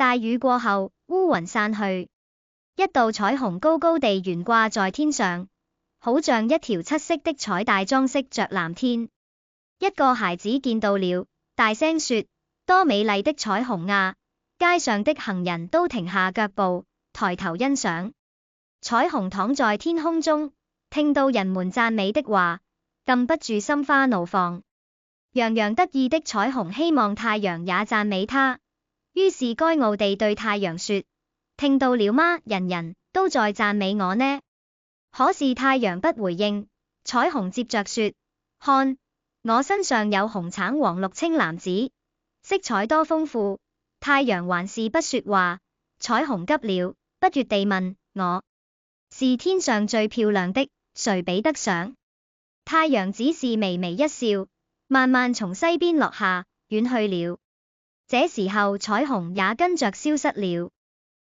大雨過後，烏雲散去，一道彩虹高高地懸掛在天上，好像一條七色的彩帶裝飾着藍天。一個孩子見到了，大聲說：多美麗的彩虹啊！街上的行人都停下腳步，抬頭欣賞。彩虹躺在天空中，聽到人們讚美的話，禁不住心花怒放。洋洋得意的彩虹希望太陽也讚美他，於是驕傲地對太陽說：聽到了嗎？人人都在讚美我呢。可是太陽不回應，彩虹接着說：看，我身上有紅橙黃綠青藍紫，色彩多豐富。太陽還是不說話，彩虹急了，不悅地問：我是天上最漂亮的，誰比得上？太陽只是微微一笑，慢慢從西邊落下，遠去了。這時候彩虹也跟着消失了。